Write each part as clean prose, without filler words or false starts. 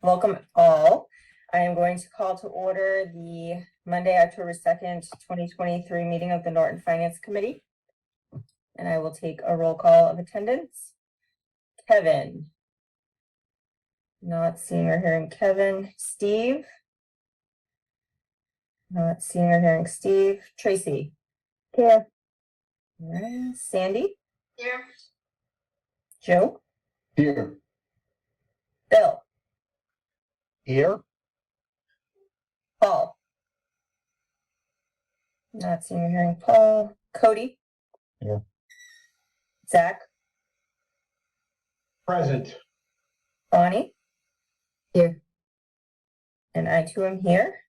Welcome all. I am going to call to order the Monday, October 2nd, 2023 meeting of the Norton Finance Committee. And I will take a roll call of attendance. Kevin. Not seeing or hearing Kevin. Steve. Not seeing or hearing Steve. Tracy. Here. All right. Sandy. Here. Joe. Here. Bill. Here. Paul. Not seeing or hearing Paul. Cody. Here. Zach. Present. Bonnie. Here. And I too am here.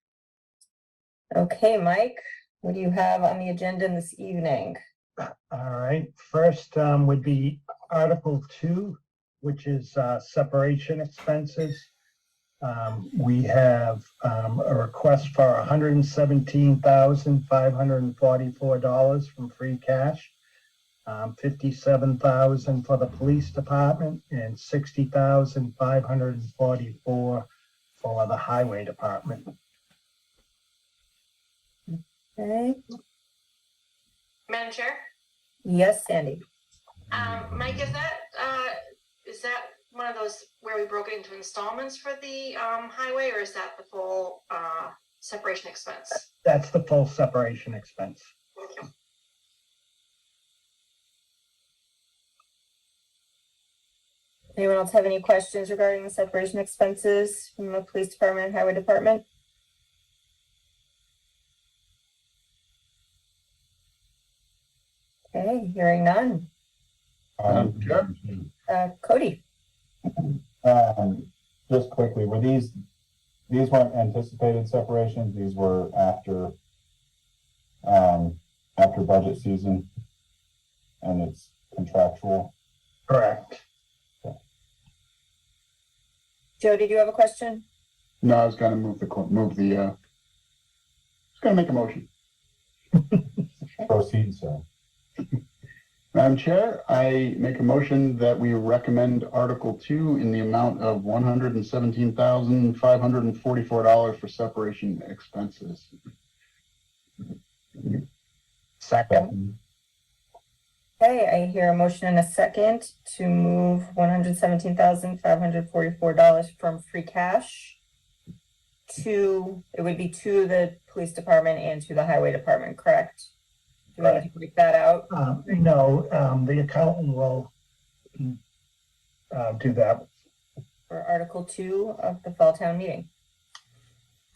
Okay, Mike, what do you have on the agenda this evening? All right, first would be Article 2, which is separation expenses. We have a request for $117,544 from free cash, $57,000 for the police department, and $60,544 for the highway department. Okay. Madam Chair? Yes, Sandy. Mike, is that one of those where we broke it into installments for the highway, or is that the full separation expense? That's the full separation expense. Thank you. Anyone else have any questions regarding the separation expenses from the police department and highway department? Okay, hearing none. Sure. Cody. Just quickly, were these weren't anticipated separations? These were after budget season, and it's contractual. Correct. Joe, did you have a question? No, I was going to make a motion. Proceed, sir. Madam Chair, I make a motion that we recommend Article 2 in the amount of $117,544 for separation expenses. Second. Okay, I hear a motion and a second to move $117,544 from free cash to the police department and to the highway department, correct? Do we need to break that out? No, the accountant will do that. For Article 2 of the fall town meeting.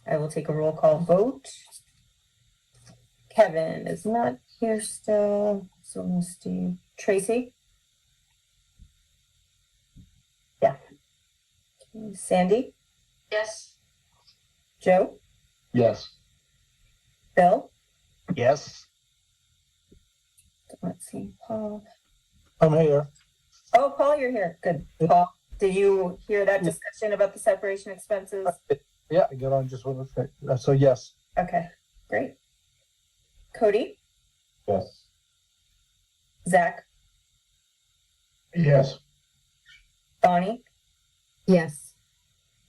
I will take a roll call vote. Kevin is not here still, so we'll see. Tracy? Yeah. Sandy? Yes. Joe? Yes. Bill? Yes. Let's see, Paul. I'm here. Oh, Paul, you're here. Good. Paul, did you hear that discussion about the separation expenses? Yeah, I get on just with it. So yes. Okay, great. Cody? Yes. Zach? Yes. Bonnie? Yes.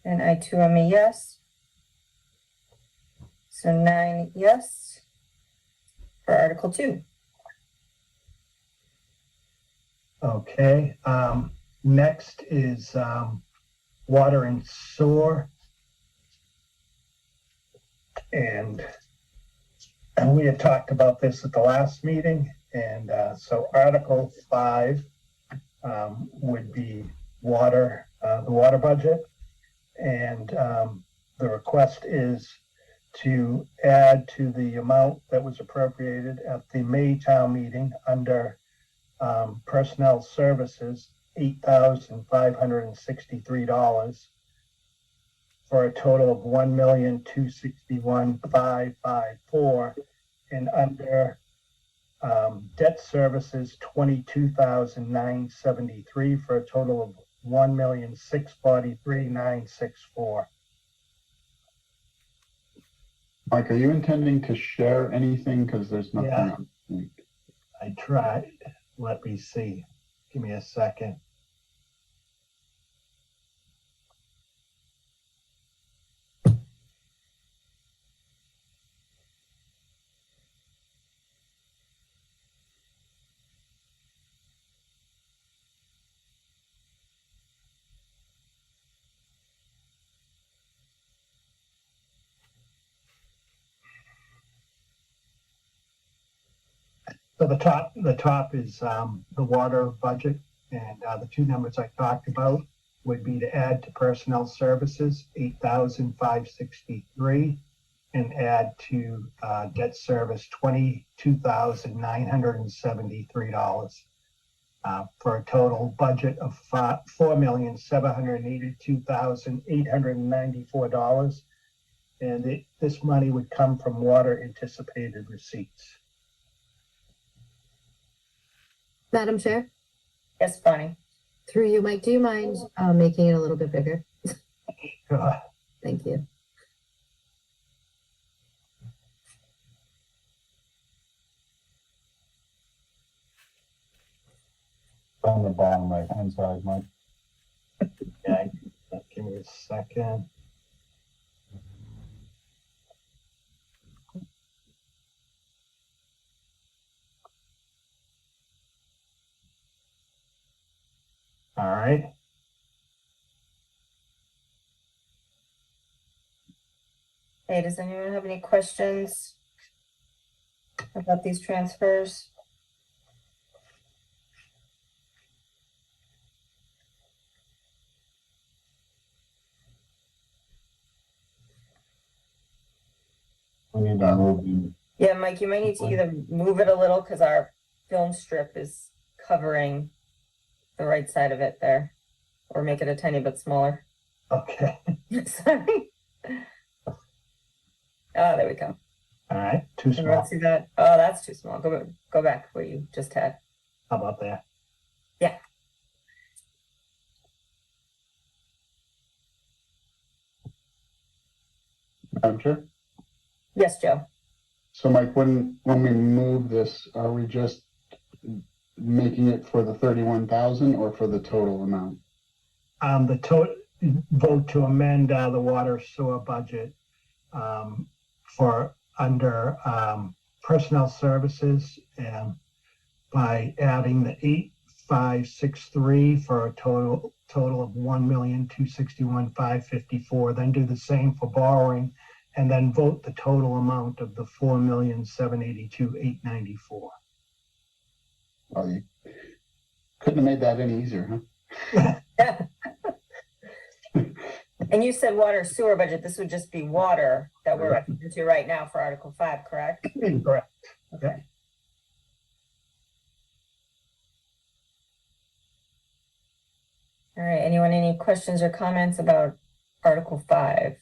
And I too am a yes. So 9 yes for Article 2. Okay, next is water and sewer. And we had talked about this at the last meeting, and so Article 5 would be water, the water budget. And the request is to add to the amount that was appropriated at the May town meeting under personnel services, $8,563 for a total of $1,261,554, and under debt services, $22,973 for a total of $1,643,964. Mike, are you intending to share anything? Because there's nothing Yeah. on. I tried. Let me see. Give me a second. So the top is, the water budget, and, the two numbers I talked about would be to add to personnel services, 8,563, and add to, debt service, $22,973. For a total budget of $4,782,894. And this money would come from water anticipated receipts. Madam Chair, Yes, Bonnie. through you, Mike, do you mind making it a little bit bigger? Uh, Thank you. On the bottom right-hand side, Mike. Yeah, give me a second. All right. Hey, does anyone have any questions about these transfers? We need to move the, Yeah, Mike, you might need to either move it a little because our film strip is covering the right side of it there, or make it a tiny bit smaller. Okay. Sorry. Oh, there we go. All right. Too Everyone small. see that? Oh, that's too small. Go back where you just had. How about that? Yeah. Madam Chair? Yes, Joe. So Mike, when we move this, are we just making it for the 31,000 or for the total amount? The vote to amend, the water sewer budget, for under, personnel services and by adding the 8,563 for a total of 1,261,554, then do the same for borrowing, and then vote the total amount of the 4,782,894. Well, you couldn't have made that any easier, huh? And you said water sewer budget. This would just be water that we're into right now for Article 5, correct? Correct. Okay. All right, anyone, any questions or comments about Article 5?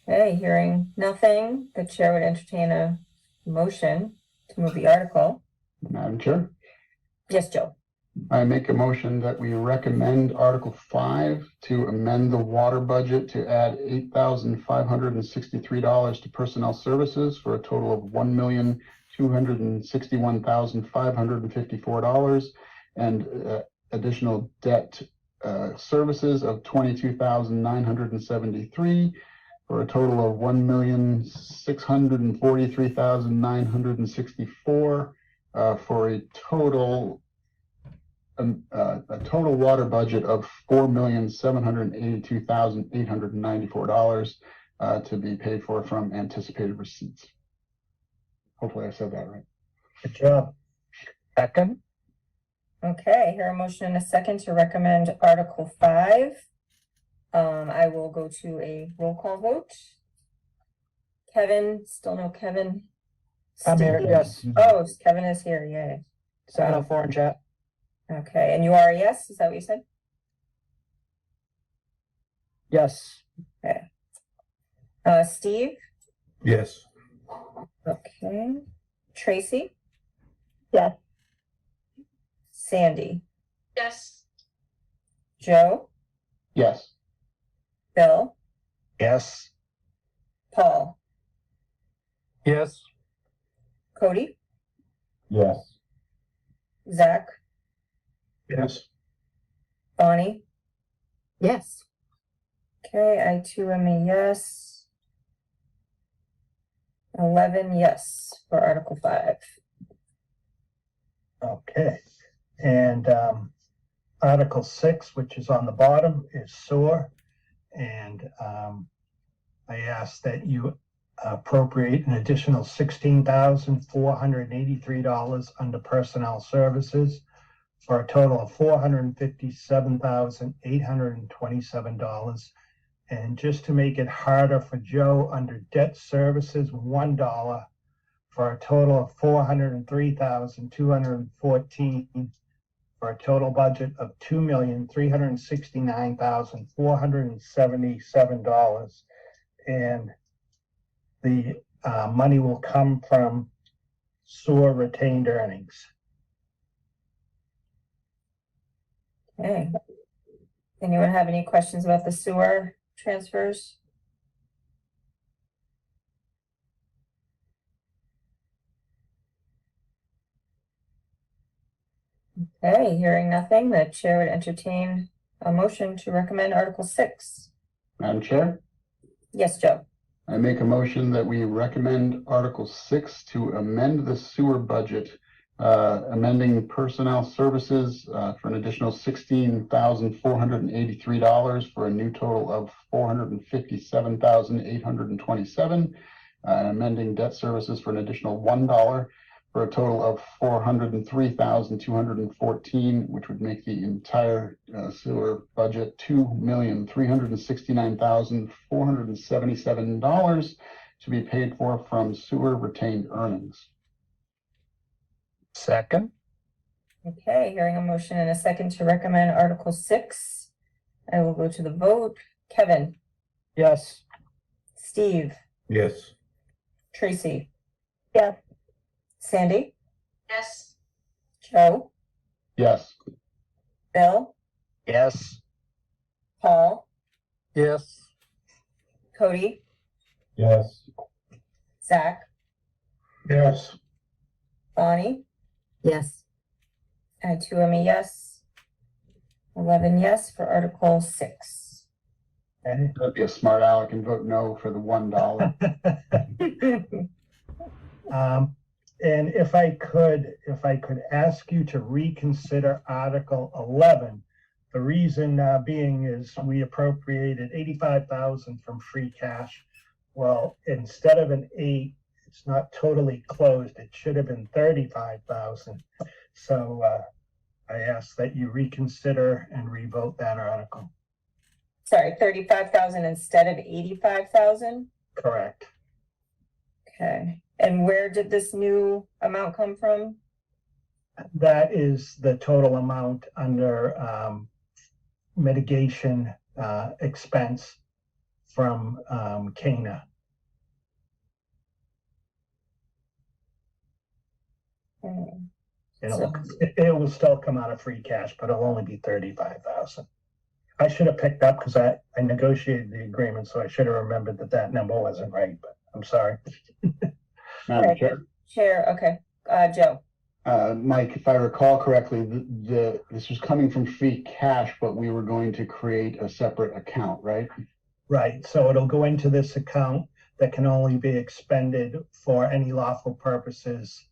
Okay, hearing nothing, the chair would entertain a motion to move the article. Madam Chair, Yes, Joe. I make a motion that we recommend Article 5 to amend the water budget to add $8,563 to personnel services for a total of $1,261,554 and additional debt services of $22,973 for a total of $1,643,964 for a total water budget of $4,782,894 to be paid for from anticipated receipts. Hopefully I said that right. Good job. Second? Okay, here a motion and a second to recommend Article 5. I will go to a roll call vote. Kevin, still no Kevin? I'm here, Steve? yes. Oh, Kevin is here, yay. Sign for and chat. Okay, and you are a yes, is that what you said? Yes. Steve? Yes. Okay. Tracy? Yes. Sandy? Yes, Joe? Yes. Bill? Yes. Paul? Yes. Cody? yes. Zach? Yes. Bonnie? Yes. Okay, I too am a yes. 11 yes for Article 5. Okay. And Article 6, which is on the bottom, is sewer. And I ask that you appropriate an additional $16,483 under personnel services for a total of $457,827. And just to make it harder for Joe, under debt services, $1 for a total of $403,214 for a total budget of $2,369,477. And the money will come from sewer retained earnings. Okay. Anyone have any questions about the sewer transfers? Okay, hearing nothing, the chair would entertain a motion to recommend Article 6. Madam Chair, Yes, Joe. I make a motion that we recommend Article 6 to amend the sewer budget, amending personnel services for an additional $16,483 for a new total of $457,827, and amending debt services for an additional $1 for a total of $403,214, which would make the entire sewer budget $2,369,477 to be paid for from sewer retained earnings. Second. Okay, hearing a motion and a second to recommend Article 6. I will go to the vote. Kevin, Yes. Steve, Yes. Tracy. Yes. Sandy, Yes. Joe, Yes. Bill, Yes. Paul, Yes. Cody, Yes. Zach, Yes. Bonnie, Yes. and 2 of me, yes. 11 yes for Article 6. Okay. That'd be a smart aleck and vote no for the $1. And if I could ask you to reconsider Article 11, the reason being is we appropriated 85,000 from free cash. Well, instead of an 8, it's not totally closed. It should have been 35,000. So I ask that you reconsider and revote that article. Sorry, 35,000 instead of 85,000? Correct. Okay, and where did this new amount come from? That is the total amount under mitigation expense from Cana. Okay. It will still come out of free cash, but it'll only be 35,000. I should have picked up because I negotiated the agreement, so I should have remembered that number wasn't right, but I'm sorry. Madam Chair. Chair, okay, Joe, Mike, if I recall correctly, this was coming from free cash, but we were going to create a separate account, right? Right, so it'll go into this account that can only be expended for any lawful purposes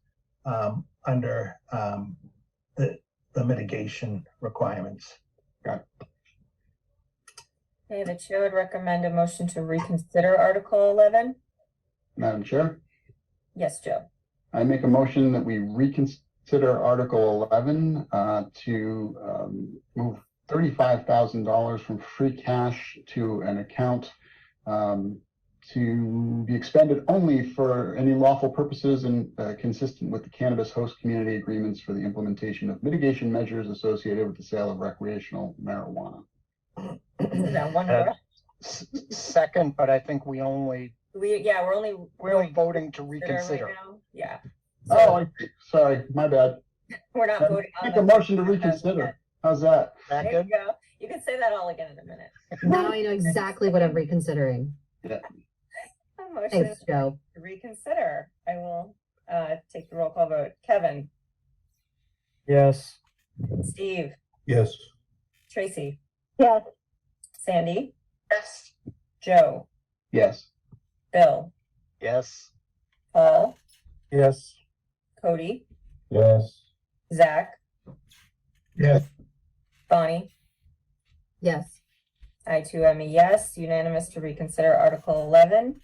under the mitigation requirements. okay, the chair would recommend a motion to reconsider Article 11. Madam Chair, Yes, Joe. I make a motion that we reconsider Article 11 to move $35,000 from free cash to an account to be expended only for any lawful purposes and consistent with the cannabis host community agreements for the implementation of mitigation measures associated with the sale of recreational marijuana. Is that one Uh, more? Second, but I think we're only We're only voting to considering reconsider. right now. Yeah. Oh, sorry, my bad. We're not voting on Make a them. motion to reconsider. How's that? There you Second. go. You can say that all again in a minute. Now I know exactly what I'm reconsidering. A motion Thanks, Joe. to reconsider. I will take the roll call vote. Kevin, Yes. Steve, Yes. Tracy. Yes. Sandy, Yes. Joe, Yes. Bill, Yes. Paul, Yes. Cody, Yes. Zach, Yes. Bonnie? Yes. I too am a yes, unanimous to reconsider Article 11.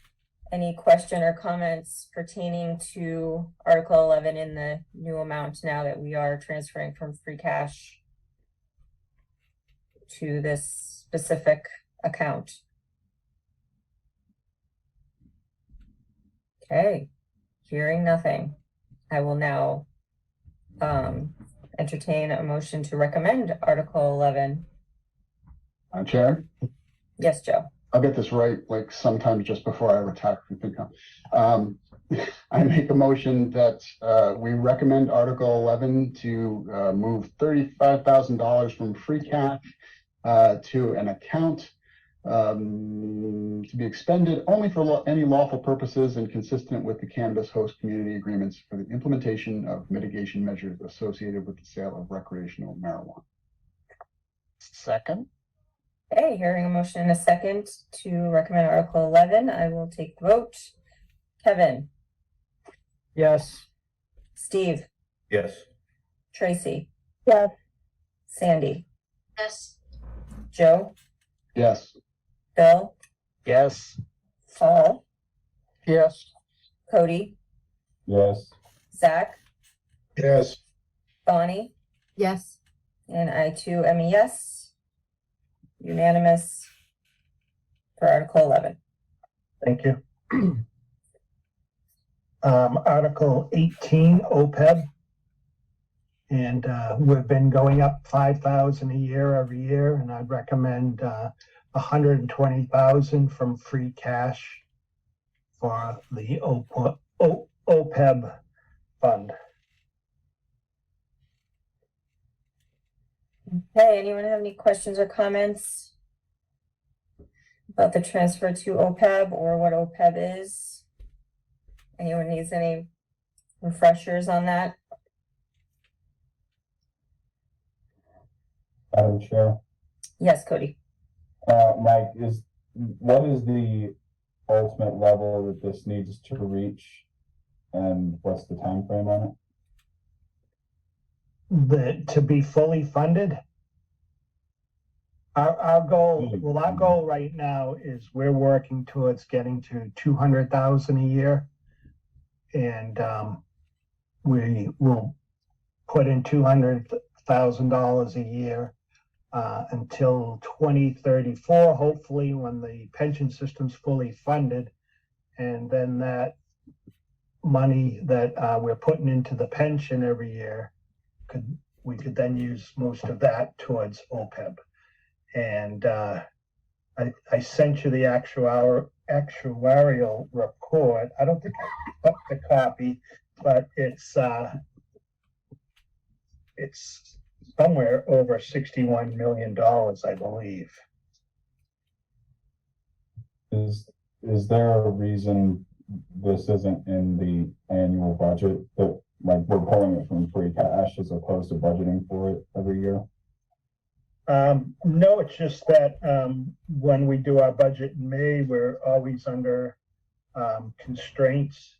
Any question or comments pertaining to Article 11 in the new amount now that we are transferring from free cash to this specific account? Okay, hearing nothing, I will now entertain a motion to recommend Article 11. Chair, Yes, Joe. I'll get this right, like sometimes just before I retire from FinCom. I make a motion that we recommend Article 11 to move $35,000 from free cash to an account to be expended only for any lawful purposes and consistent with the cannabis host community agreements for the implementation of mitigation measures associated with the sale of recreational marijuana. Second. Okay, hearing a motion in a second to recommend Article 11, I will take the vote. Kevin, Yes. Steve, Yes. Tracy, Yes. Sandy, Yes. Joe, Yes. Bill, Yes. Paul, Yes. Cody, Yes. Zach, Yes. Bonnie, Yes. and I too am a yes. Unanimous for Article 11. Thank you. Article 18, OPEB. And we've been going up 5,000 a year every year, and I'd recommend 120,000 from free cash for the OPEB fund. Okay, anyone have any questions or comments about the transfer to OPEB or what OPEB is? Anyone needs any refreshers on that? Madam Chair, Yes, Cody. Mike, what is the ultimate level that this needs to reach? And what's the time frame on it? To be fully funded. Our goal right now is we're working towards getting to 200,000 a year. And we will put in $200,000 a year until 2034, hopefully, when the pension system's fully funded. And then that money that we're putting into the pension every year, we could then use most of that towards OPEB. And I sent you the actuarial report. I don't think I took the copy, but it's somewhere over $61 million, I believe. Is there a reason this isn't in the annual budget, that like we're pulling it from free cash as opposed to budgeting for it every year? No, it's just that when we do our budget in May, we're always under constraints.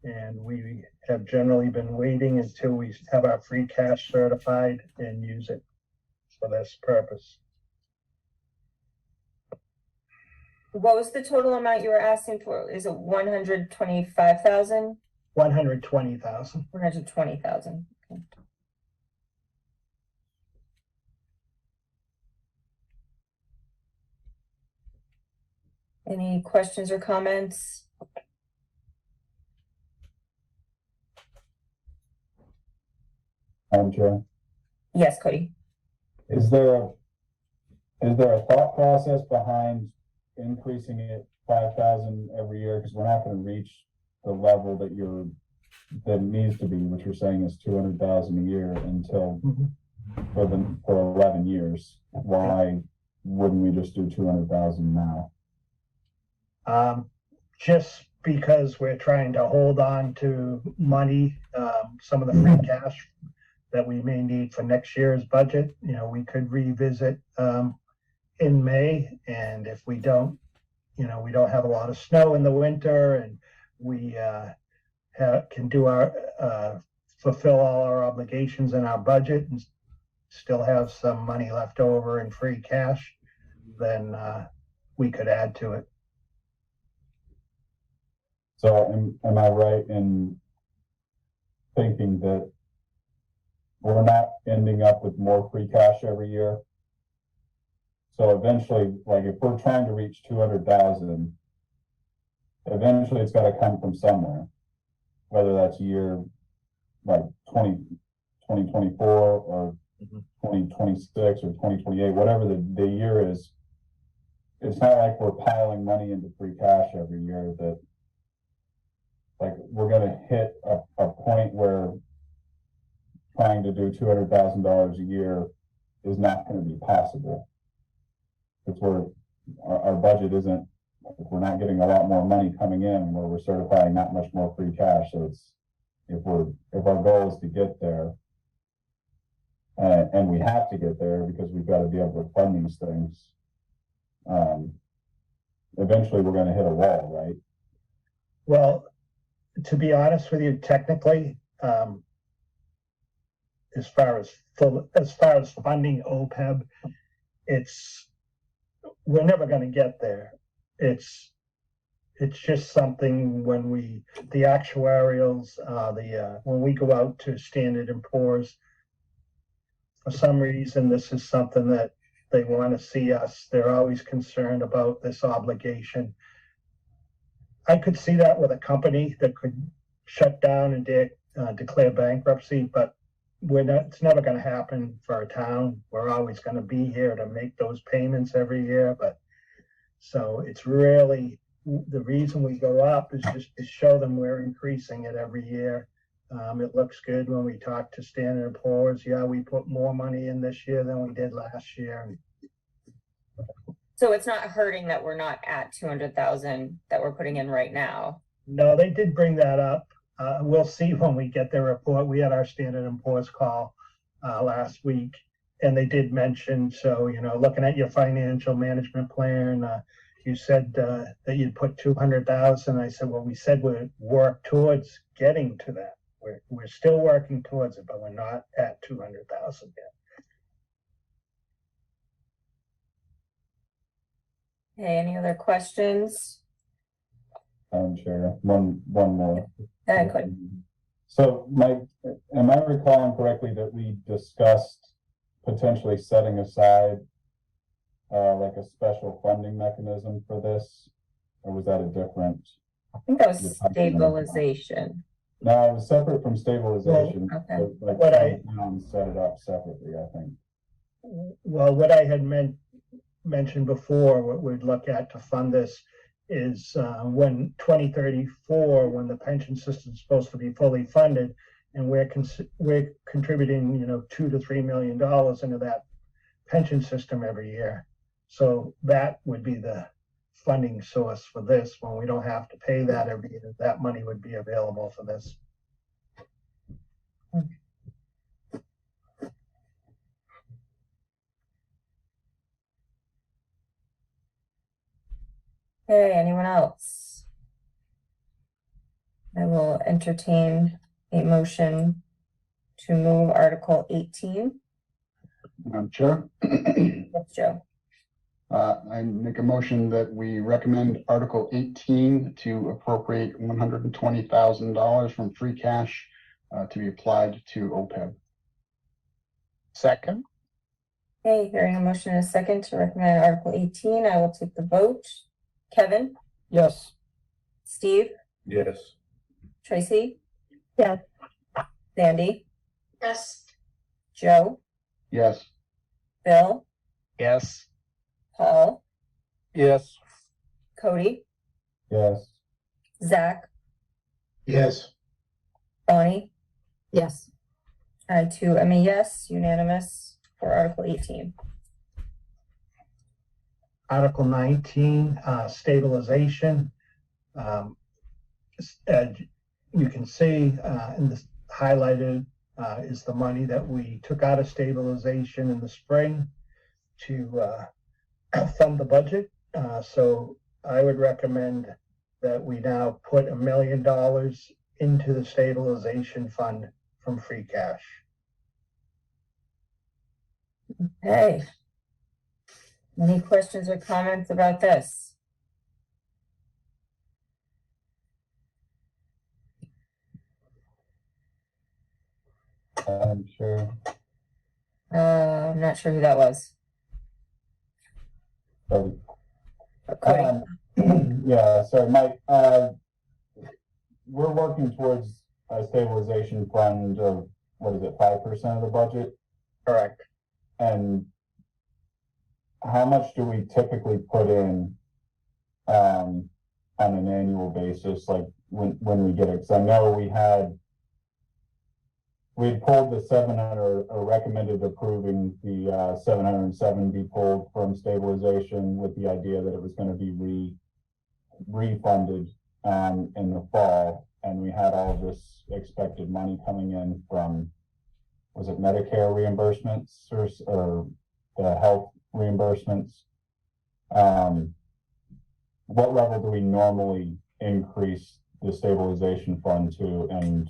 And we have generally been waiting until we have our free cash certified and use it for this purpose. What was the total amount you were asking for? Is it 125,000? 120,000. 120,000. Okay. Any questions or comments? Madam Chair, Yes, Cody. is there a thought process behind increasing it 5,000 every year? Because we're not going to reach the level that it needs to be, which you're saying is 200,000 a year until for 11 years. Why wouldn't we just do 200,000 now? Just because we're trying to hold on to money, some of the free cash that we may need for next year's budget. We could revisit in May, and if we don't, we don't have a lot of snow in the winter, and we can do our fulfill all our obligations in our budget and still have some money left over in free cash, then we could add to it. So am I right in thinking that we're not ending up with more free cash every year? So eventually, like if we're trying to reach 200,000, eventually it's gotta come from somewhere. Whether that's year like 2024 or Mhm. 2026 or 2028, whatever the year is. It's not like we're piling money into free cash every year that like we're gonna hit a point where trying to do $200,000 a year is not gonna be possible. It's where our budget isn't, we're not getting a lot more money coming in where we're certifying not much more free cash. So it's, if our goal is to get there, and we have to get there because we've got to be able to fund these things, eventually we're gonna hit a wall, right? Well, to be honest with you, technically, as far as funding OPEB, we're never going to get there. It's just something when the actuarials, when we go out to Standard & Poor's, for some reason, this is something that they want to see us. They're always concerned about this obligation. I could see that with a company that could shut down and declare bankruptcy, but it's never going to happen for a town. We're always going to be here to make those payments every year. But so it's really the reason we go up is just to show them we're increasing it every year. It looks good when we talk to Standard & Poor's. Yeah, we put more money in this year than we did last year. So it's not hurting that we're not at 200,000 that we're putting in right now. No, they did bring that up. We'll see when we get their report. We had our Standard & Poor's call last week, and they did mention, so, looking at your financial management plan, you said that you'd put 200,000. I said, well, we said we'd work towards getting to that. We're still working towards it, but we're not at 200,000 yet. Okay, any other questions? Chair, one more. I could. So Mike, am I recalling correctly that we discussed potentially setting aside like a special funding mechanism for this? Or was that a different? I think that was stabilization. No, it was separate from stabilization. Okay. Like What set it up separately, I think. Well, what I had mentioned before, what we'd look at to fund this is when 2034, when the pension system is supposed to be fully funded, and we're contributing, $2 to $3 million into that pension system every year. So that would be the funding source for this. When we don't have to pay that every year, that money would be available for this. Okay, anyone else? I will entertain a motion to move Article 18. Madam Chair. That's Joe. I make a motion that we recommend Article 18 to appropriate $120,000 from free cash to be applied to OPEB. Second. Okay, hearing a motion in a second to recommend Article 18, I will take the vote. Kevin, Yes. Steve, Yes. Tracy? Yes. Sandy, Yes, Joe, Yes. Bill, Yes. Paul, Yes. Cody, Yes. Zach, Yes. Bonnie. Yes. I too am a yes, unanimous for Article 18. Article 19, stabilization. You can see in this highlighted is the money that we took out of stabilization in the spring to fund the budget. So I would recommend that we now put $1 million into the stabilization fund from free cash. Okay. Any questions or comments about this? I'm sure. I'm not sure who that was. Cody. Cody. Yeah, so Mike, we're working towards a stabilization fund of, what is it, 5% of the budget? Correct. And how much do we typically put in on an annual basis, like when we get it? Because I know we had pulled the 700, or recommended approving the 707 be pulled from stabilization with the idea that it was going to be refunded in the fall, and we had all this expected money coming in from, was it Medicare reimbursements or the health reimbursements? What level do we normally increase the stabilization fund to? And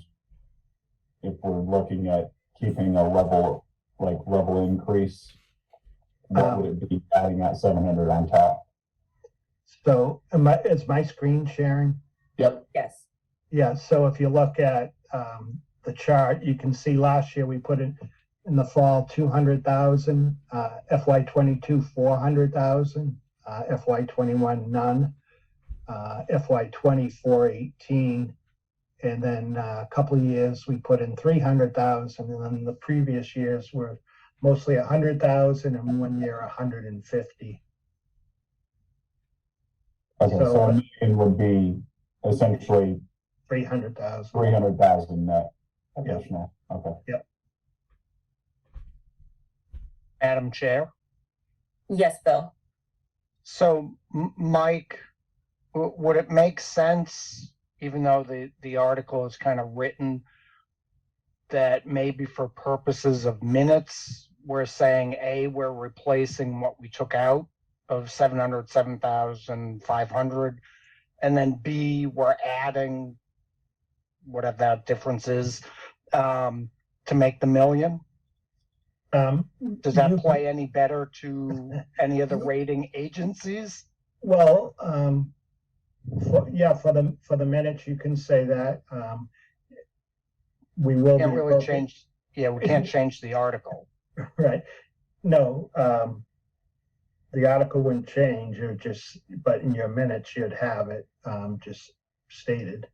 if we're looking at keeping a level increase, what would it be adding that 700 on top? So is my screen sharing? Yep. Yes. Yeah, so if you look at the chart, you can see last year we put in the fall 200,000, FY22 400,000, FY21 none, FY20 418, and then a couple of years we put in 300,000, and then the previous years were mostly 100,000, and 1 year 150. Okay, so a million would be essentially 300,000. 300,000 net additional. Okay. Madam Chair. Yes, Bill. So, Mike, would it make sense, even though the article is kind of written, that maybe for purposes of minutes, we're saying, A, we're replacing what we took out of 707,500, and then B, we're adding whatever that difference is to make the million? Does that play any better to any of the rating agencies? Well, for the minutes, you can say that. We will Can't be really change. Yeah, we can't change the article. right. No, the article wouldn't change. But in your minutes, you'd have it just stated.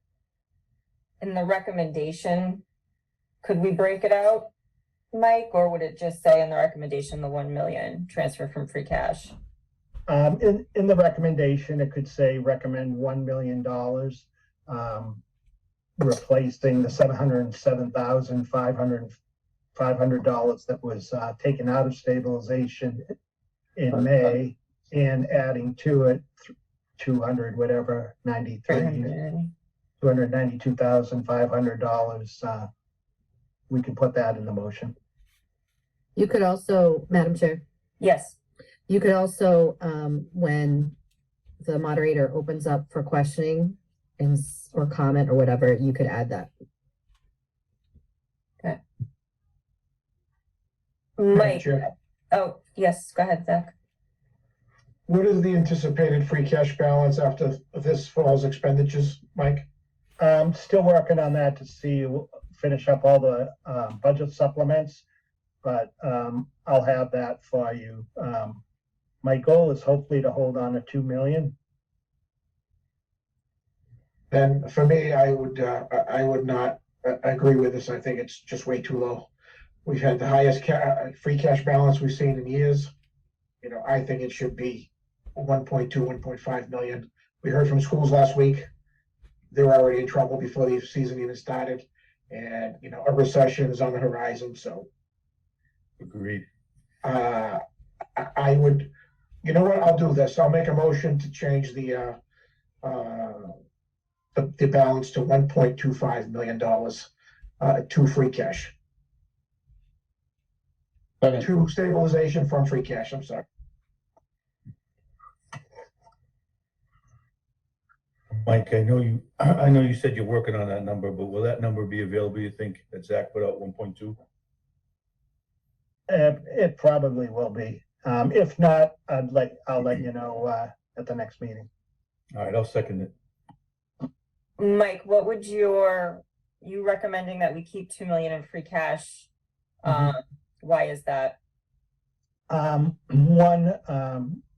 In the recommendation, could we break it out, Mike, or would it just say in the recommendation, the 1 million transfer from free cash? In the recommendation, it could say recommend $1 million, replacing the $707,500 that was taken out of stabilization in May, and adding to it 292,500. We can put that in the motion. You could also, Madam Chair, Yes. you could also, when the moderator opens up for questioning or comment or whatever, you could add that. Okay. Madam Mike. Chair, Oh, yes, go ahead, Zach. what is the anticipated free cash balance after this fall's expenditures, Mike? I'm still working on that to finish up all the budget supplements, but I'll have that for you. My goal is hopefully to hold on to 2 million. Then for me, I would not agree with this. I think it's just way too low. We've had the highest free cash balance we've seen in years. I think it should be 1.2, 1.5 million. We heard from schools last week. They were already in trouble before the season even started. And, a recession is on the horizon. So Agreed. I would, I'll do this. I'll make a motion to change the balance to $1.25 million to free cash. Second. To stabilization from free cash, I'm sorry. Mike, I know you said you're working on that number, but will that number be available, you think, that Zach put out 1.2? It probably will be. If not, I'll let you know, at the next meeting. All right, I'll second it. Mike, what would you recommending that we keep 2 million in free cash? Why is that?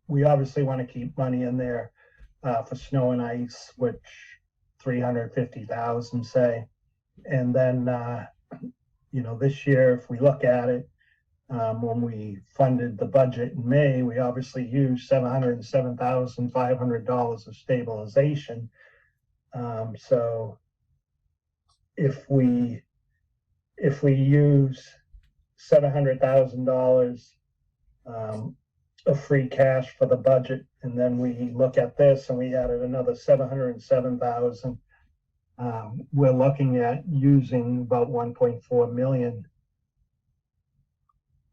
We obviously want to keep money in there, for snow and ice, which 350,000, say. And then, this year, if we look at it, when we funded the budget in May, we obviously used $707,500 of stabilization. So if we use $700,000 of free cash for the budget, and then we look at this and we added another 707,000, we're looking at using about 1.4 million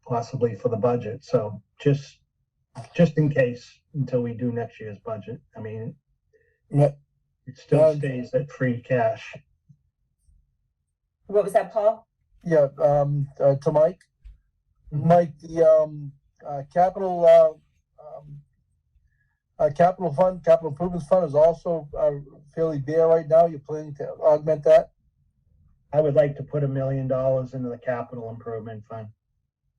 possibly for the budget. So just in case, until we do next year's budget. I mean, Yeah. it still stays at free cash. What was that, Paul? Yeah, to Mike. Mike, the capital improvements fund is also fairly bare right now. You're planning to augment that? I would like to put $1 million into the capital improvement fund.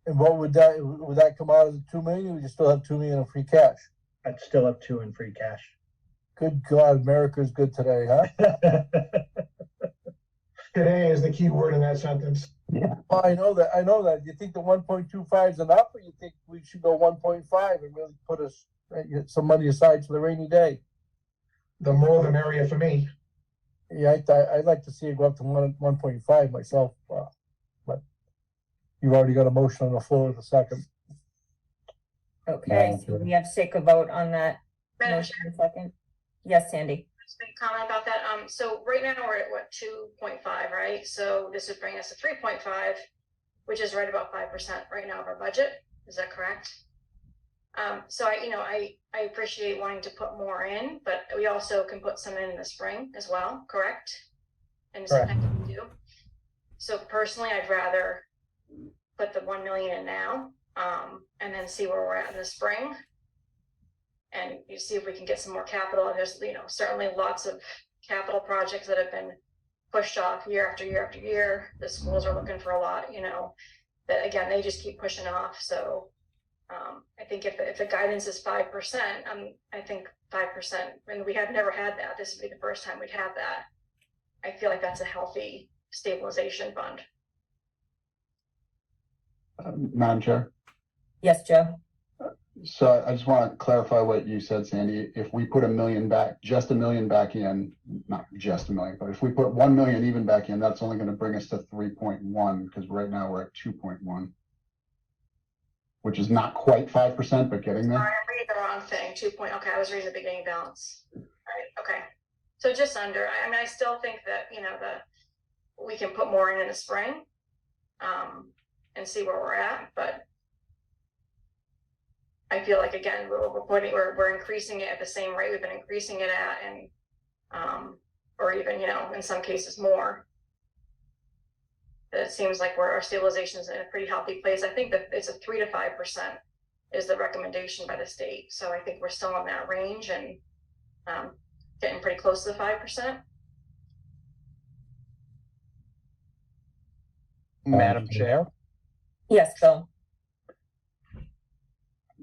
And what would that come out of the 2 million? Would you still have 2 million in free cash? I'd still have 2 in free cash. Good God, America's good today, huh? Today is the key word in that sentence. Well, I know that. You think the 1.25 is enough, or you think we should go 1.5 and really put some money aside for the rainy day? The more the merrier for me. Yeah, I'd like to see it go up to 1.5 myself, but you've already got a motion on the floor of the second. Okay, so we have to take a vote on that Madam motion in a second. Yes, Sandy. Just make a comment about that. So right now we're at what, 2.5, right? So this would bring us to 3.5, which is right about 5% right now of our budget. Is that correct? So I appreciate wanting to put more in, but we also can put some in the spring as well, correct? And sometimes we do. So personally, I'd rather put the 1 million in now, and then see where we're at in the spring. And you see if we can get some more capital. And there's, certainly lots of capital projects that have been pushed off year after year after year. The schools are looking for a lot, that again, they just keep pushing off. So I think if the guidance is 5%, I think 5%, and we have never had that. This would be the first time we'd have that. I feel like that's a healthy stabilization fund. Madam Chair. Yes, Joe. So I just want to clarify what you said, Sandy. If we put $1 million back, just $1 million back in, not just $1 million, but if we put 1 million even back in, that's only going to bring us to 3.1, because right now we're at 2.1, which is not quite 5%, but getting there. Sorry, I'm reading the wrong thing. 2 point. Okay, I was reading the beginning balance. All right. Okay. So just under. I mean, I still think that we can put more in the spring, and see where we're at, but I feel like again we're increasing it at the same rate we've been increasing it at, and or even in some cases more. It seems like our stabilization is in a pretty healthy place. I think that it's a 3 to 5% is the recommendation by the state. So I think we're still in that range and getting pretty close to the 5%. Madam Chair, Yes, Bill.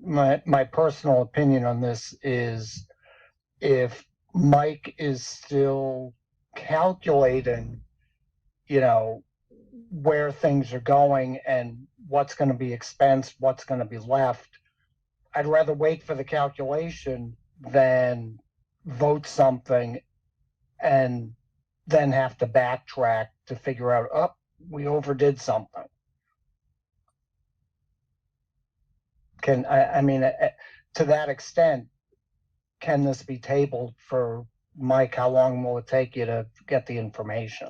my personal opinion on this is if Mike is still calculating, where things are going and what's going to be expensed, what's going to be left, I'd rather wait for the calculation than vote something and then have to backtrack to figure out, we overdid something. To that extent, can this be tabled for Mike? How long will it take you to get the information?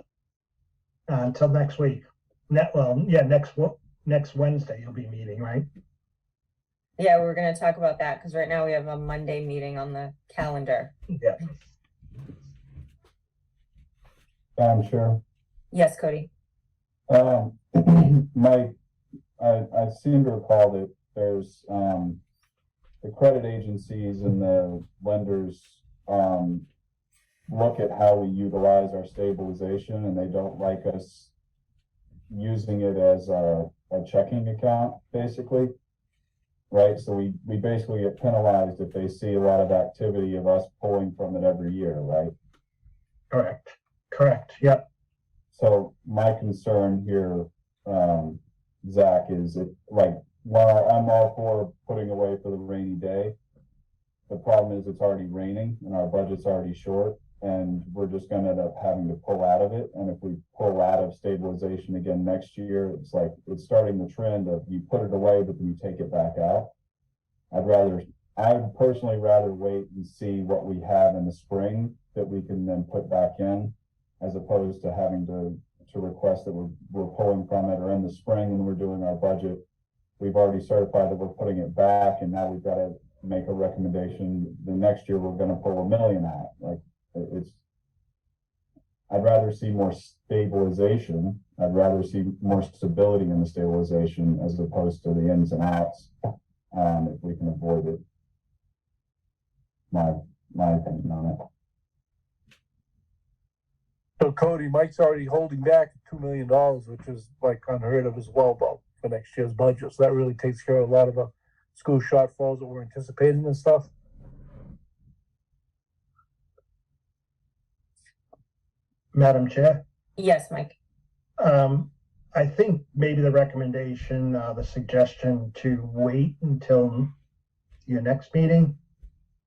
Until next week. Next Wednesday you'll be meeting, right? Yeah, we're going to talk about that because right now we have a Monday meeting on the calendar. Yeah. I'm sure. Yes, Cody. My I seem to recall that there's, the credit agencies and the lenders, look at how we utilize our stabilization, and they don't like us using it as a checking account, basically. Right, so we basically get penalized if they see a lot of activity of us pulling from it every year, right? Correct, yep. So my concern here, Zach, is it like, while I'm all for putting away for the rainy day, the problem is it's already raining and our budget's already short, and we're just gonna end up having to pull out of it. And if we pull out of stabilization again next year, it's like, it's starting the trend of you put it away, but then you take it back out. I'd personally rather wait and see what we have in the spring that we can then put back in, as opposed to having to request that we're pulling from it, or in the spring when we're doing our budget, we've already certified that we're putting it back, and now we've got to make a recommendation. The next year, we're gonna pull $1 million out. Like, I'd rather see more stabilization. I'd rather see more stability in the stabilization as opposed to the ins and outs, if we can avoid it. My opinion on it. So Cody, Mike's already holding back $2 million, which is like unheard of as well, though, for next year's budget. So that really takes care of a lot of the school shortfalls that we're anticipating and stuff. Madam Chair, Yes, Mike. I think maybe the recommendation, the suggestion to wait until your next meeting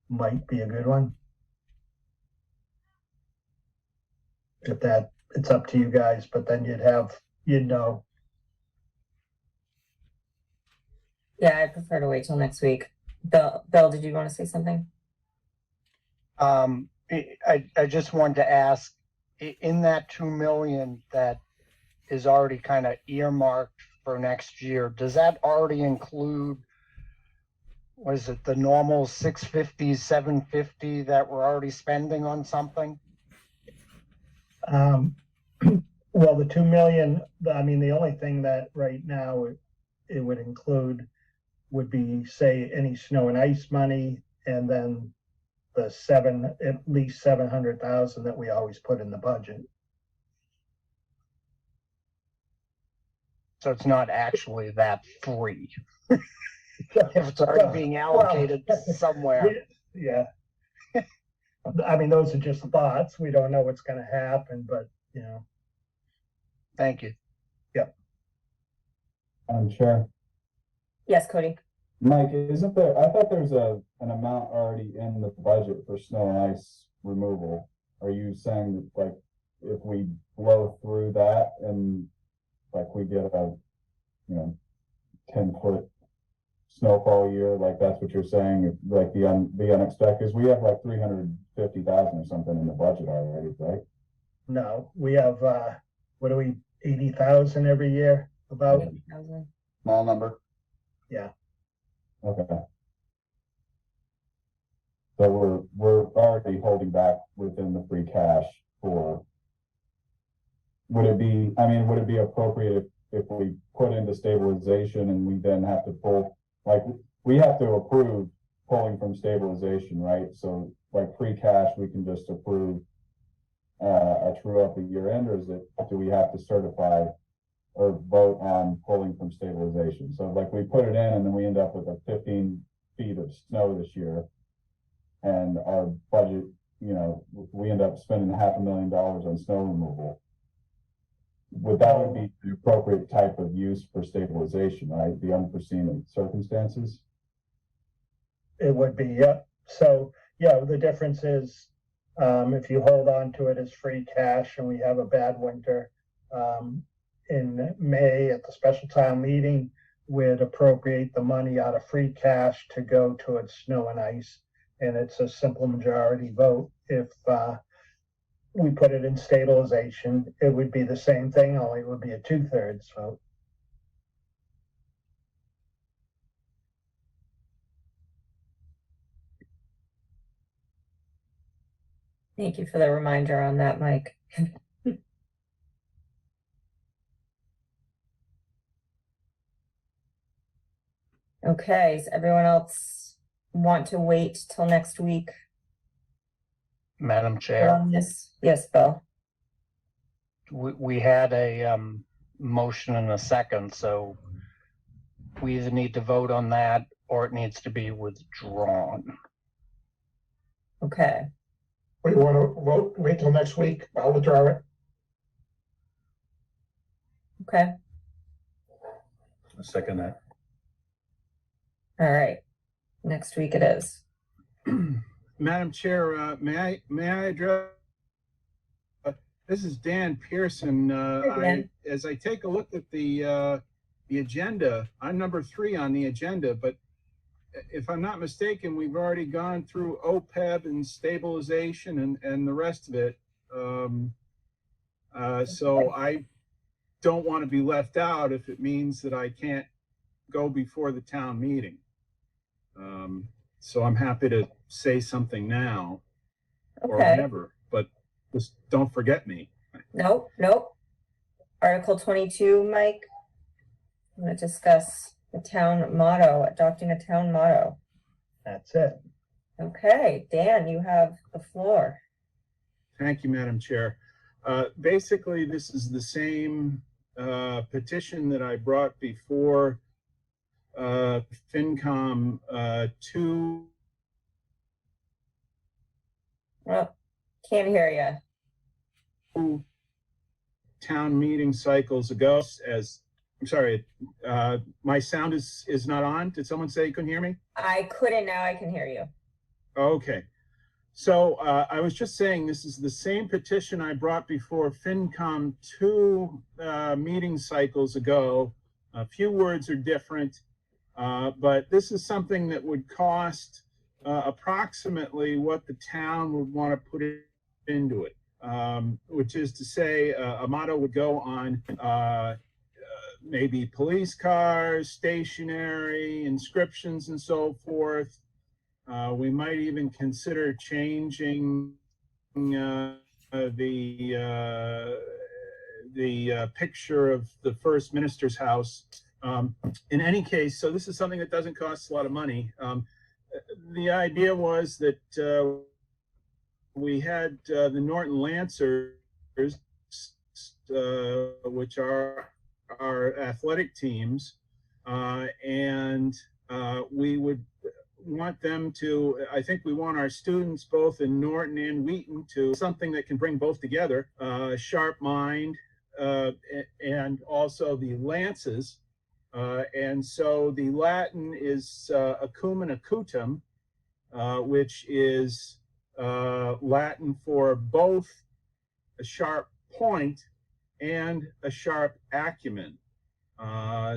might be a good one. If that, it's up to you guys, but then you'd know. Yeah, I prefer to wait till next week. Bill, did you want to say something? I just wanted to ask, in that 2 million that is already kind of earmarked for next year, does that already include, what is it, the normal 650, 750 that we're already spending on something? Well, the 2 million, I mean, the only thing that right now it would include would be, say, any snow and ice money, and then the at least 700,000 that we always put in the budget. So it's not actually that free. If it's already being allocated somewhere. Yeah. I mean, those are just thoughts. We don't know what's gonna happen, but, you know. Thank you. Chair. Yes, Cody. Mike, isn't there, I thought there's an amount already in the budget for snow and ice removal. Are you saying that, like, if we blow through that and like we get a, 10-foot snowfall year, like that's what you're saying, like the unexpected, we have like 350,000 or something in the budget already, right? No, we have, 80,000 every year about? 80,000. Small number. Okay. So we're already holding back within the free cash for. Would it be appropriate if we put into stabilization and we then have to pull, like, we have to approve pulling from stabilization, right? So like free cash, we can just approve a true up at year end, or do we have to certify or vote on pulling from stabilization? So like we put it in and then we end up with a 15 feet of snow this year, and our budget, we end up spending $500,000 on snow removal. Would be the appropriate type of use for stabilization, right? The unforeseen circumstances? It would be, yep. So, yeah, the difference is, if you hold on to it as free cash and we have a bad winter, in May at the special town meeting, we'd appropriate the money out of free cash to go towards snow and ice. And it's a simple majority vote. If we put it in stabilization, it would be the same thing, only it would be a 2/3 vote. Thank you for the reminder on that, Mike. Okay, does everyone else want to wait till next week Madam Chair, on this? Yes, Bill. we had a motion and a second, so we either need to vote on that or it needs to be withdrawn. Okay, We want to vote, wait till next week. I'll withdraw it. okay, A second that. all right. Next week it is. Madam Chair, may I address? This is Dan Pearson. Dan. As I take a look at the agenda, I'm number 3 on the agenda, but if I'm not mistaken, we've already gone through OPEB and stabilization and the rest of it. So I don't want to be left out if it means that I can't go before the town meeting. So I'm happy to say something now or Okay, whenever, but just don't forget me. nope, nope. Article 22, Mike. I'm gonna discuss the town motto, adopting a town motto. That's it. Okay, Dan, you have the floor. Thank you, Madam Chair. Basically, this is the same petition that I brought before FinCom 2. Well, can't hear you. Town meeting cycles ago. I'm sorry, my sound is not on. Did someone say you couldn't hear me? I couldn't, now I can hear you. Okay. So I was just saying this is the same petition I brought before FinCom 2 meeting cycles ago. A few words are different, but this is something that would cost approximately what the town would want to put into it, which is to say a motto would go on maybe police cars, stationery, inscriptions, and so forth. We might even consider changing the picture of the first minister's house. In any case, so this is something that doesn't cost a lot of money. The idea was that we had the Norton Lancers, which are our athletic teams, and we would want them to, I think we want our students both in Norton and Wheaton to something that can bring both together, sharp mind, and also the lances. And so the Latin is acumen acutum, which is Latin for both a sharp point and a sharp acumen.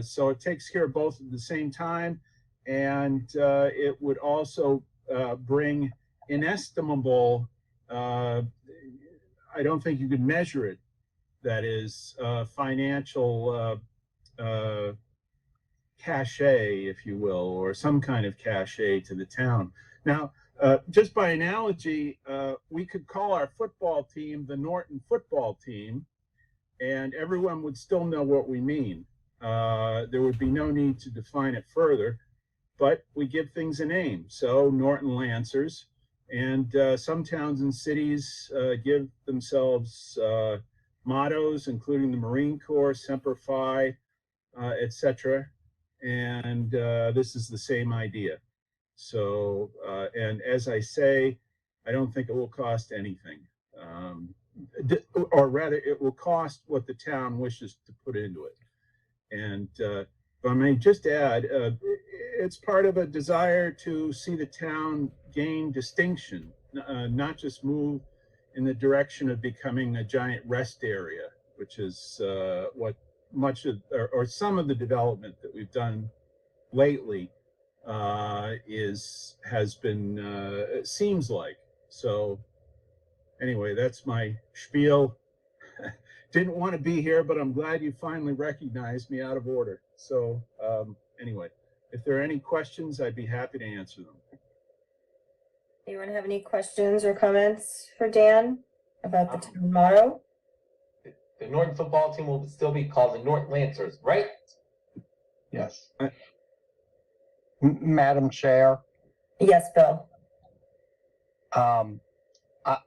So it takes care of both at the same time, and it would also bring inestimable, I don't think you could measure it, that is financial cachet, if you will, or some kind of cachet to the town. Now, just by analogy, we could call our football team the Norton football team, and everyone would still know what we mean. There would be no need to define it further, but we give things a name. So Norton Lancers, and some towns and cities give themselves mottos, including the Marine Corps, Semper Fi, etc. And this is the same idea. So, and as I say, I don't think it will cost anything. Or rather, it will cost what the town wishes to put into it. And if I may just add, it's part of a desire to see the town gain distinction, not just move in the direction of becoming a giant rest area, which is what much of, or some of the development that we've done lately has been, seems like. So anyway, that's my spiel. Didn't want to be here, but I'm glad you finally recognized me out of order. So anyway, if there are any questions, I'd be happy to answer them. Anyone have any questions or comments for Dan about the town motto? The Norton football team will still be called the Norton Lancers, right? Yes. Madam Chair, Yes, Bill. I,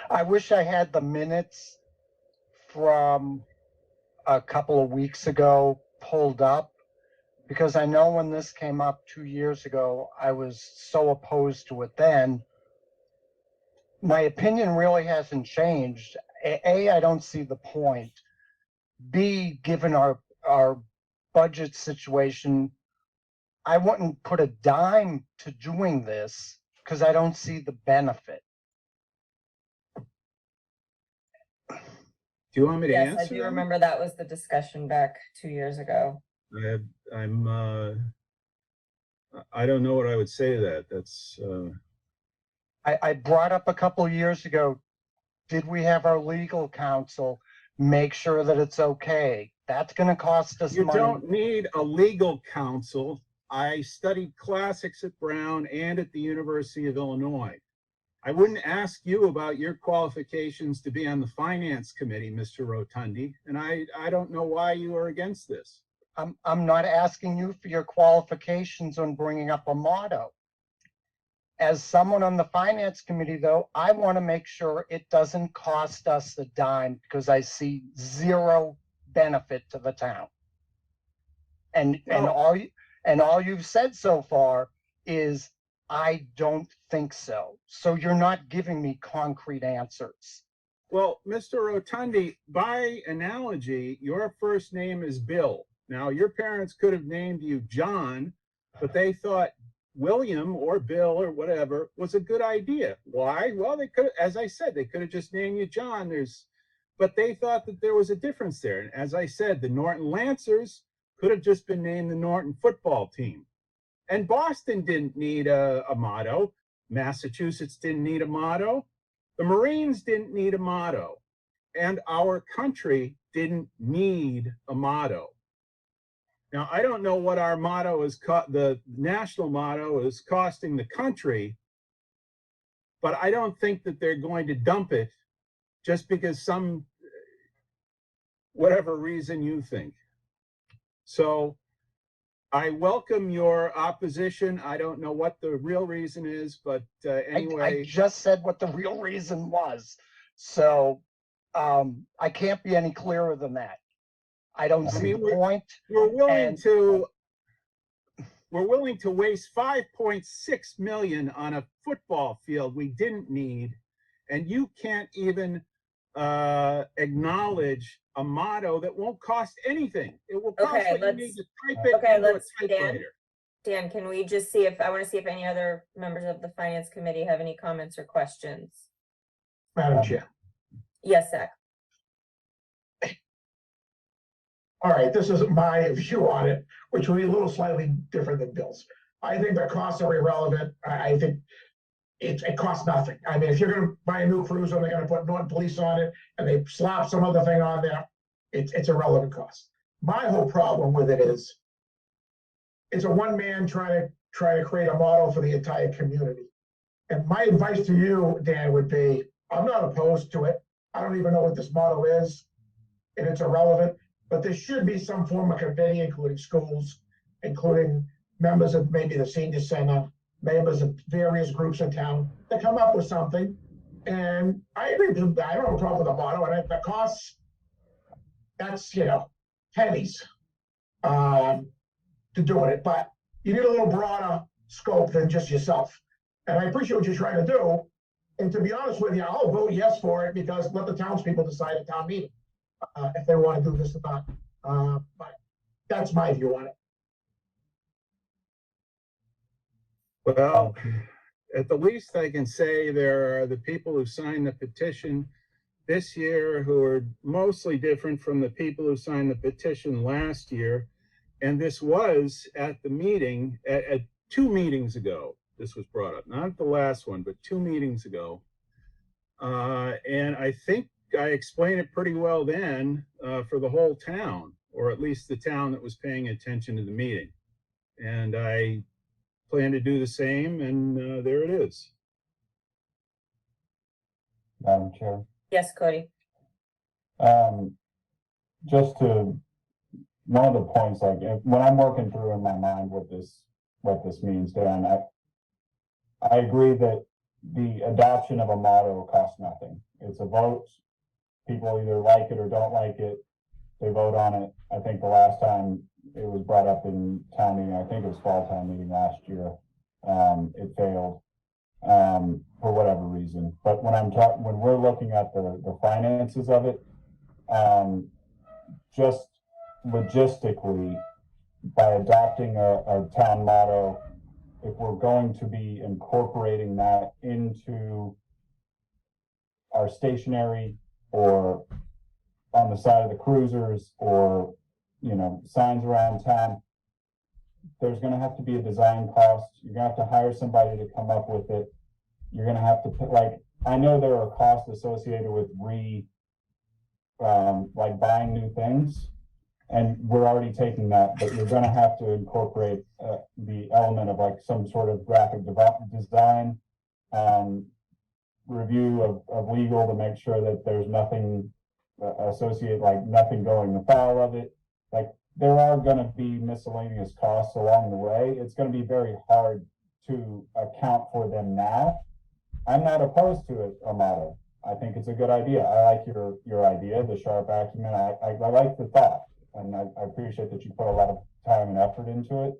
I wish I had the minutes from a couple of weeks ago pulled up, because I know when this came up 2 years ago, I was so opposed to it then. My opinion really hasn't changed. A, I don't see the point. B, given our budget situation, I wouldn't put a dime to doing this because I don't see the benefit. Do you want me to Yes, I answer do them? remember that was the discussion back 2 years ago. I don't know what I would say to that. That's, I brought up a couple of years ago, did we have our legal counsel make sure that it's okay? That's gonna cost us you money. don't need a legal counsel. I studied classics at Brown and at the University of Illinois. I wouldn't ask you about your qualifications to be on the finance committee, Mr. Rotundi, and I don't know why you are against this. I'm not asking you for your qualifications on bringing up a motto. As someone on the finance committee, though, I want to make sure it doesn't cost us a dime because I see zero benefit to the town. And all you've said so far is I don't think so. So you're not giving me concrete answers. Well, Mr. Rotundi, by analogy, your first name is Bill. Now, your parents could have named you John, but they thought William or Bill or whatever was a good idea. Why? Well, they could, as I said, they could have just named you John. But they thought that there was a difference there. And as I said, the Norton Lancers could have just been named the Norton football team. And Boston didn't need a motto. Massachusetts didn't need a motto. The Marines didn't need a motto. And our country didn't need a motto. Now, I don't know what our motto is, the national motto is costing the country, but I don't think that they're going to dump it just because whatever reason you think. So I welcome your opposition. I don't know what the real reason is, but anyway. I just said what the real reason was. So I can't be any clearer than that. I don't see the point. We're willing to waste 5.6 million on a football field we didn't need, and you can't even acknowledge a motto that won't cost anything. It will cost Okay, what you need to type it okay, into a let's, typewriter. Dan, can we just see I want to see if any other members of the finance committee have any comments or questions? Madam Chair. Yes, Zach. All right, this is my view on it, which will be a little slightly different than Bill's. I think the costs are irrelevant. I think it costs nothing. I mean, if you're gonna buy a new cruiser and they're gonna put Norton Police on it and they slap some other thing on there, it's a relevant cost. My whole problem with it is it's a one man trying to create a model for the entire community. And my advice to you, Dan, would be, I'm not opposed to it. I don't even know what this model is, and it's irrelevant. But there should be some form of committee, including schools, including members of maybe the senior center, members of various groups in town, that come up with something. And I agree with you. I don't have a problem with the motto, and the costs, that's, pennies to doing it. But you need a little broader scope than just yourself. And I appreciate what you're trying to do. And to be honest with you, I'll vote yes for it, because let the townspeople decide at town meeting if they want to do this or not. But that's my view on it. Well, at the least I can say there are the people who signed the petition this year who are mostly different from the people who signed the petition last year. And this was at the meeting, at 2 meetings ago, this was brought up, not the last one, but 2 meetings ago. And I think I explained it pretty well then for the whole town, or at least the town that was paying attention to the meeting. And I plan to do the same, and there it is. Madam Chair. Yes, Cody. Just to, one of the points, like when I'm working through in my mind what this what this means, Dan. I agree that the adoption of a motto costs nothing. It's a vote. People either like it or don't like it. They vote on it. I think the last time it was brought up in town meeting, I think it was fall town meeting last year. It failed for whatever reason. But when we're looking at the finances of it, just logistically, by adopting a town motto, if we're going to be incorporating that into our stationery or on the side of the cruisers or, signs around town, there's going to have to be a design cost. You're going to have to hire somebody to come up with it. You're going to have to put, I know there are costs associated with buying new things, and we're already taking that, but you're going to have to incorporate the element of some sort of graphic design review of legal to make sure that there's nothing associated, nothing going afoul of it. There are going to be miscellaneous costs along the way. It's going to be very hard to account for them now. I'm not opposed to it, a motto. I think it's a good idea. I like your idea, the sharp acumen. I like the thought, and I appreciate that you put a lot of time and effort into it.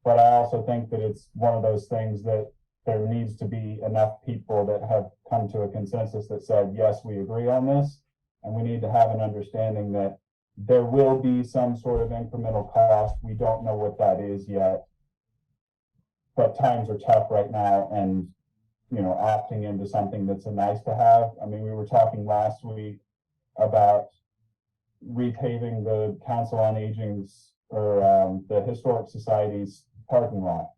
But I also think that it's one of those things that there needs to be enough people that have come to a consensus that said, yes, we agree on this, and we need to have an understanding that there will be some sort of incremental cost. We don't know what that is yet, but times are tough right now, and opting into something that's a nice to have. I mean, we were talking last week about repaving the Council on Aging's or the Historic Society's parking lot,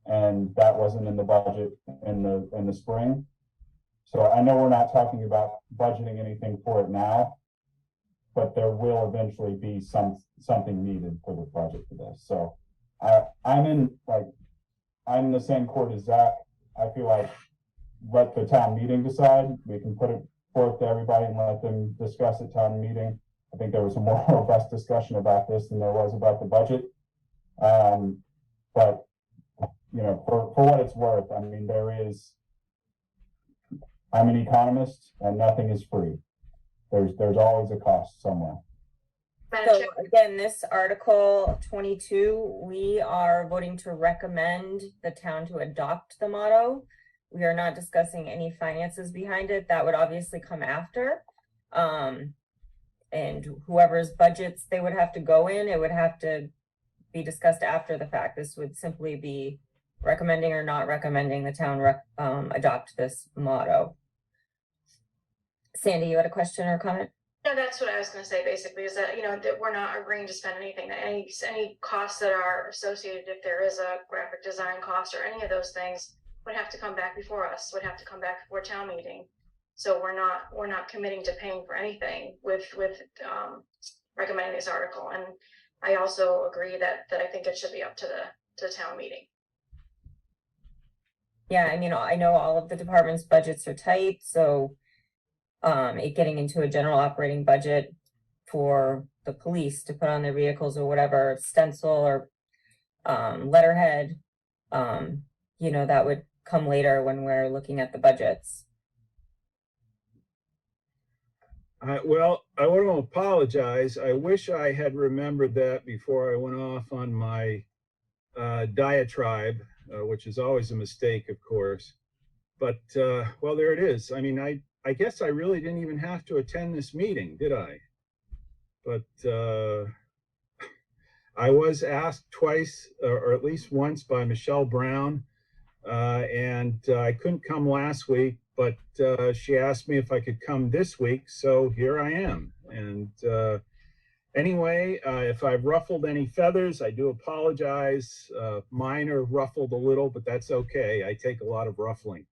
and that wasn't in the budget in the spring. So I know we're not talking about budgeting anything for it now, but there will eventually be something needed for the budget for this. So I'm in the same court as Zach. I feel like let the town meeting decide. We can put it forth to everybody and let them discuss at town meeting. I think there was a more robust discussion about this than there was about the budget. But for what it's worth, I mean, I'm an economist, and nothing is free. There's always a cost somewhere. Madam So Chair, again, this Article 22, we are voting to recommend the town to adopt the motto. We are not discussing any finances behind it. That would obviously come after. And whoever's budgets they would have to go in, it would have to be discussed after the fact. This would simply be recommending or not recommending the town adopt this motto. Sandy, you had a question or comment? no, that's what I was gonna say, basically, is that, that we're not agreeing to spend anything, that any costs that are associated, if there is a graphic design cost or any of those things, would have to come back before us, would have to come back before town meeting. So we're not committing to paying for anything with recommending this article. And I also agree that I think it should be up to the town meeting. Yeah, I mean, I know all of the departments' budgets are tight, so it getting into a general operating budget for the police to put on their vehicles or whatever, stencil or letterhead, that would come later when we're looking at the budgets. Well, I want to apologize. I wish I had remembered that before I went off on my diatribe, which is always a mistake, of course. But, well, there it is. I mean, I guess I really didn't even have to attend this meeting, did I? But I was asked twice, or at least once, by Michelle Brown, and I couldn't come last week, but she asked me if I could come this week, so here I am. And anyway, if I've ruffled any feathers, I do apologize. Mine are ruffled a little, but that's okay. I take a lot of ruffling.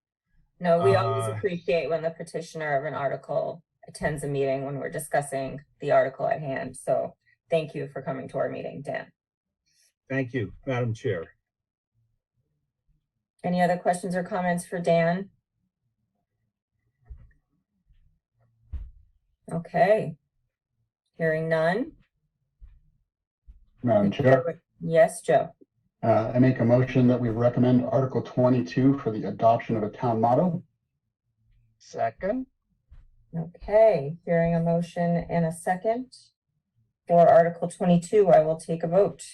No, we always appreciate when the petitioner of an article attends a meeting when we're discussing the article at hand. So thank you for coming to our meeting, Dan. Thank you, Madam Chair. Any other questions or comments for Dan? Okay. Hearing none. Madam Chair, Yes, Joe. I make a motion that we recommend Article 22 for the adoption of a town motto. Second, Okay, hearing a motion and a second for Article 22, I will take a vote.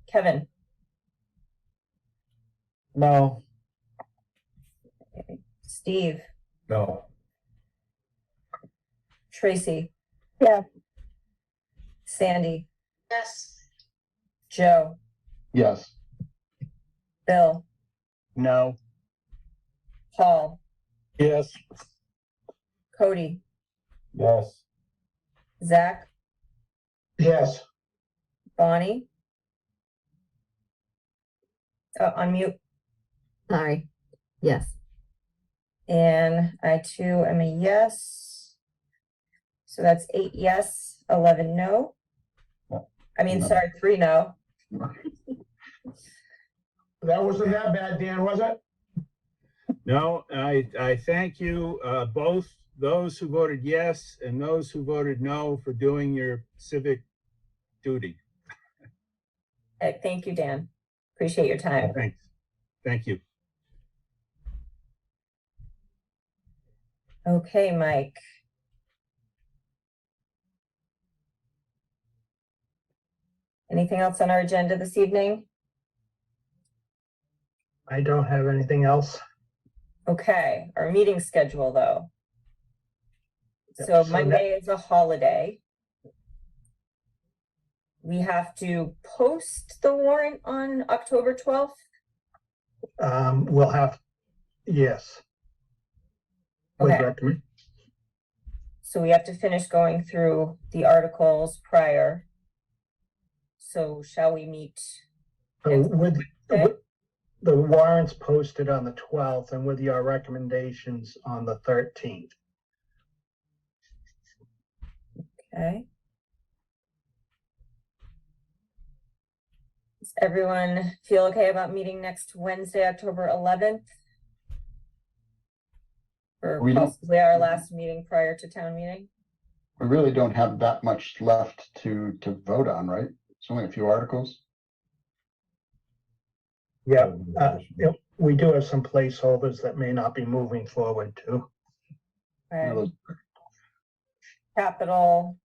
Kevin, no. Steve, No. Tracy. Yeah. Sandy, Yes. Joe, Yes. Bill, No. Paul, Yes. Cody, Yes. Zach, Yes, Bonnie. Unmute. Sorry. Yes. And I too am a yes. So that's 8 yes, 11 no. I mean, No. sorry, 3 no. that wasn't that bad, Dan, was it? No, I thank you, both those who voted yes and those who voted no for doing your civic duty. Thank you, Dan. Appreciate your time. Thanks. Thank you. Okay, Mike. Anything else on our agenda this evening? I don't have anything else. Okay, our meeting schedule though. Yep, So so Monday is a holiday. We have to post the warrant on October 12th. We'll have, yes. Would Okay. recommend. So we have to finish going through the articles prior. So shall we meet? So Next with Wednesday? the warrants posted on the 12th and with your recommendations on the 13th. Okay. Does everyone feel okay about meeting next Wednesday, October 11th? Or We don't- possibly our last meeting prior to town meeting? We really don't have that much left to vote on, right? It's only a few articles. Yeah, we do have some placeholders that may not be moving forward too. Okay. Capital,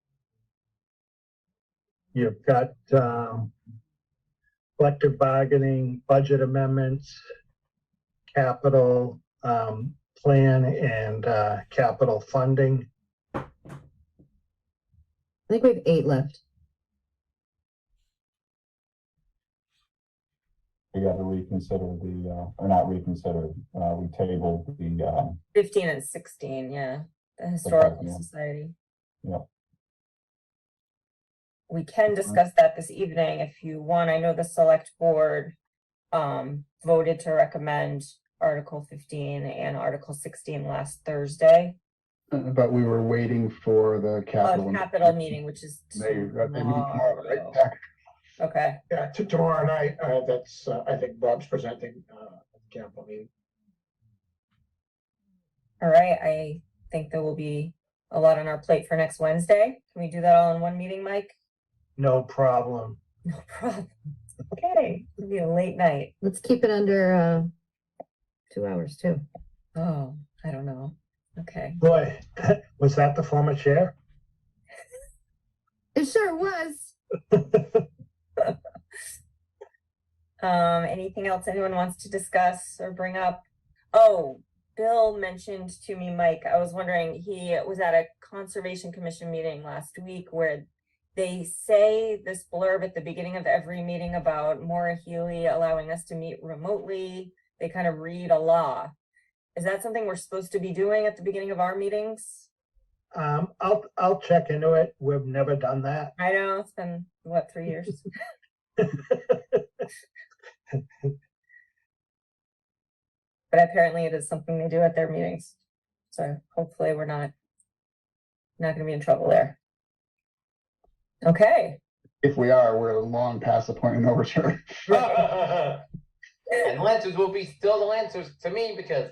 You've got collective bargaining, budget amendments, capital plan and capital funding. I think we have 8 left. We got to reconsider the, or not reconsider, we tabled the, 15 and 16, yeah, the Historical yeah. Society. Yeah. We can discuss that this evening if you want. I know the select board voted to recommend Article 15 and Article 16 last Thursday. But we were waiting for the capital. Capital meeting, which is They meet tomorrow, right? tomorrow. Zach? Okay, Yeah, tomorrow night, that's, I think Bob's presenting, capital meeting. all right. I think there will be a lot on our plate for next Wednesday. Can we do that all in one meeting, Mike? No problem. No problem. Okay, it'll be a late night. Let's keep it under 2 hours too. Oh, I don't know. Okay. Boy, was that the former chair? It sure was. Anything else anyone wants to discuss or bring up? Oh, Bill mentioned to me, Mike, I was wondering, he was at a Conservation Commission meeting last week where they say this blurb at the beginning of every meeting about Maura Healy allowing us to meet remotely. They kind of read a law. Is that something we're supposed to be doing at the beginning of our meetings? I'll check into it. We've never done that. I know, it's been, what, 3 years? But apparently it is something they do at their meetings. So hopefully we're not gonna be in trouble there. Okay. If we are, we're long past the point of no return. And Lancers will be still the Lancers to me because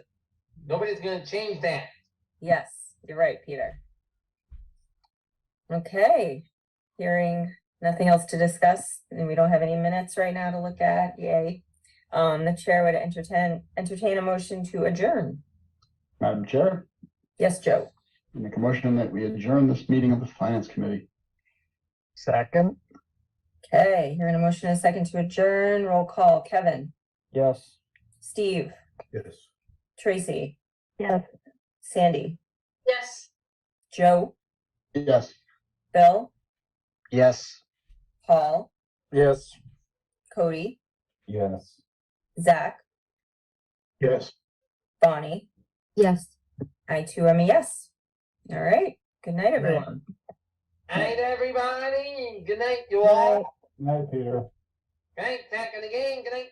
nobody's gonna change that. Yes, you're right, Peter. Okay, hearing nothing else to discuss, and we don't have any minutes right now to look at, yay. The chair would entertain a motion to adjourn. Madam Chair, Yes, Joe. I make a motion that we adjourn this meeting of the Finance Committee. Second, Okay, hearing a motion and a second to adjourn, roll call. Kevin, Yes. Steve, Yes. Tracy, Yes. Sandy, Yes. Joe, Yes. Bill, yes. Paul, Yes. Cody, Yes. Zach, Yes. Bonnie. Yes. I too am a yes. All right. Good night, everyone. Night, everybody. Good night, you all. Night, Peter. Good night, back in the game. Good night.